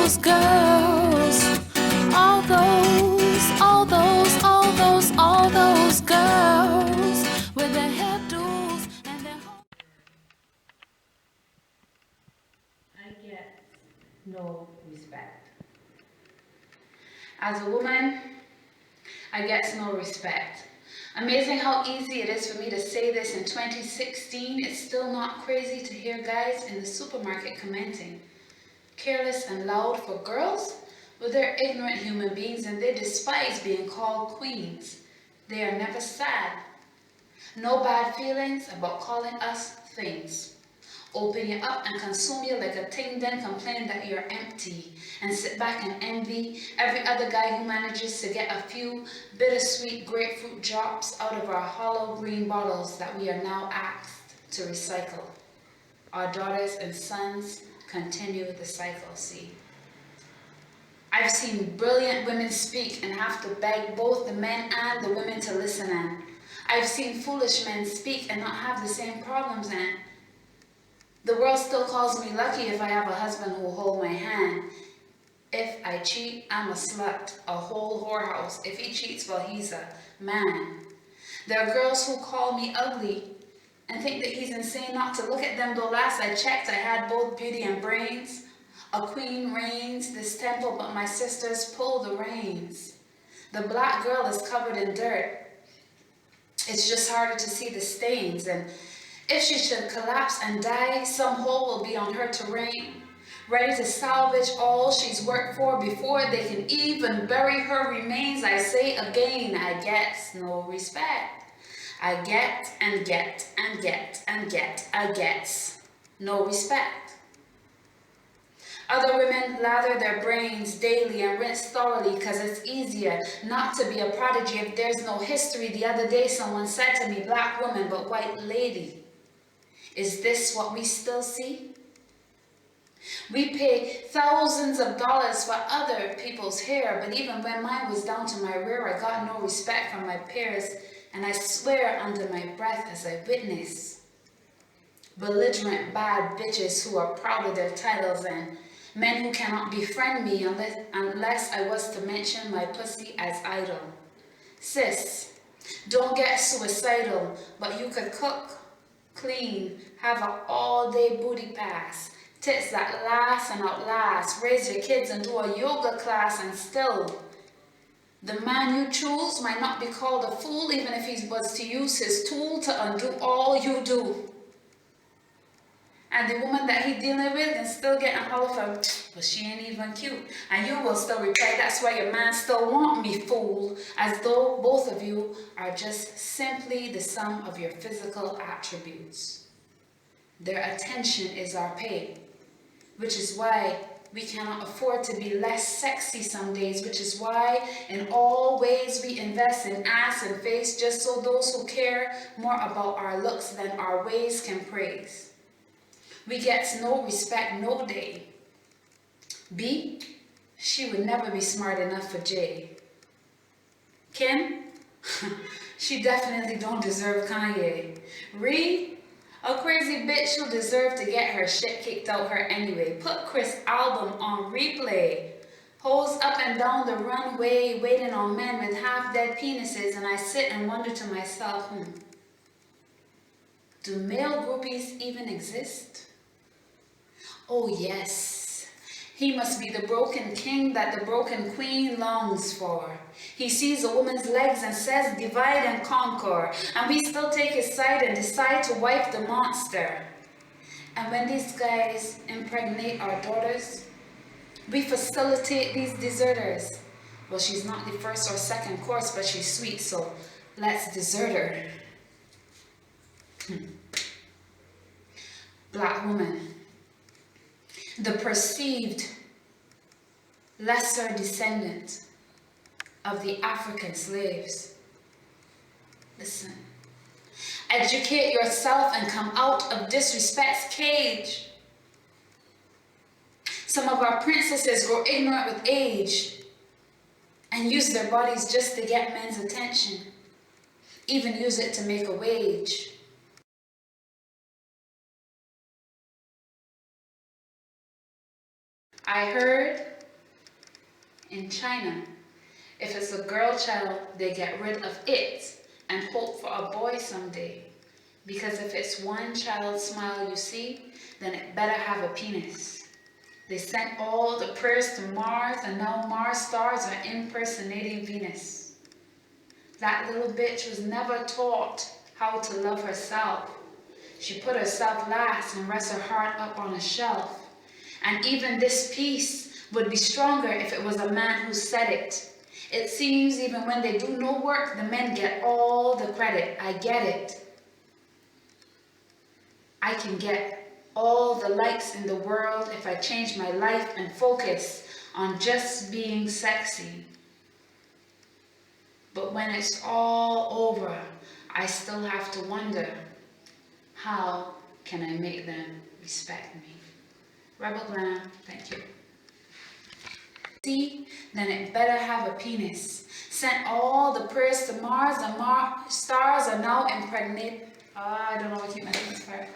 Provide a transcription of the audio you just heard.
those girls, all those girls with their hairdos and their I get no respect. As a woman, I get no respect. Amazing how easy it is for me to say this in 2016. It's still not crazy to hear guys in the supermarket commenting, careless and loud for girls? Well, they're ignorant human beings and they despise being called queens. They are never sad. No bad feelings about calling us things. Open you up and consume you like a thing, then complain that you're empty and sit back and envy every other guy who manages to get a few bittersweet grapefruit drops out of our hollow green bottles that we are now asked to recycle. Our daughters and sons continue the cycle, see. I've seen brilliant women speak and have to beg both the men and the women to listen in. I've seen foolish men speak and not have the same problems in. The world still calls me lucky if I have a husband who will hold my hand. If I cheat, I'm a slut, a whole whorehouse. If he cheats, well, he's a man. There are girls who call me ugly and think that he's insane not to look at them, though last I checked I had both beauty and brains. A queen reigns this temple, but my sisters pull the reins. The black girl is covered in dirt. It's just harder to see the stains, and if she should collapse and die, some hole will be on her terrain, ready to salvage all she's worked for before they can even bury her remains. I say again, I get no respect. I get and get and get and get, I get no respect. Other women lather their brains daily and rinse thoroughly because it's easier not to be a prodigy if there's no history. The other day someone said to me, black woman but white lady. Is this what we still see? We pay thousands of dollars for other people's hair, but even when mine was down to my rear, I got no respect from my peers, and I swear under my breath as I witness belligerent bad bitches who are proud of their titles and men who cannot befriend me unless I was to mention my pussy as idol. Sis, don't get suicidal, but you could cook, clean, have an all-day booty pass, tits that last and outlast, raise your kids and do a yoga class, and still the man you choose might not be called a fool even if he was to use his tool to undo all you do. And the woman that he dealing with can still get a holler for, but she ain't even cute. And you will still reply, that's why your man still want me, fool. As though both of you are just simply the sum of your physical attributes. Their attention is our pay, which is why we cannot afford to be less sexy some days, which is why in all ways we invest in ass and face just so those who care more about our looks than our ways can praise. We get no respect no day. B, she would never be smart enough for J. Kim, she definitely don't deserve Kanye. Ree, a crazy bitch who deserved to get her shit kicked out her anyway. Put Chris' album on replay. Hoes up and down the runway waiting on men with half-dead penises, and I sit and wonder to myself, do male groupies even exist? Oh yes, he must be the broken king that the broken queen longs for. He sees a woman's legs and says divide and conquer, and we still take his side and decide to wipe the monster. And when these guys impregnate our daughters, we facilitate these deserters. Well, she's not the first or second course, but she's sweet, so let's desert her. Black woman, the perceived lesser descendant of the African slaves. Listen, educate yourself and come out of disrespect's cage. Some of our princesses grow ignorant with age and use their bodies just to get men's attention, even use it to make a wage. I heard In China, if it's a girl child, they get rid of it and hope for a boy someday. Because if it's one child's smile you see, then it better have a penis. They sent all the prayers to Mars, and now Mars stars are impersonating Venus. That little bitch was never taught how to love herself. She put herself last and rests her heart up on a shelf. And even this piece would be stronger if it was a man who said it. It seems even when they do no work, the men get all the credit. I get it. I can get all the likes in the world if I change my life and focus on just being sexy. But when it's all over, I still have to wonder, how can I make them respect me? Rebel Glam, thank you. See, then it better have a penis. Sent all the prayers to Mars, and stars are now impregnated. I don't know what keep my things for.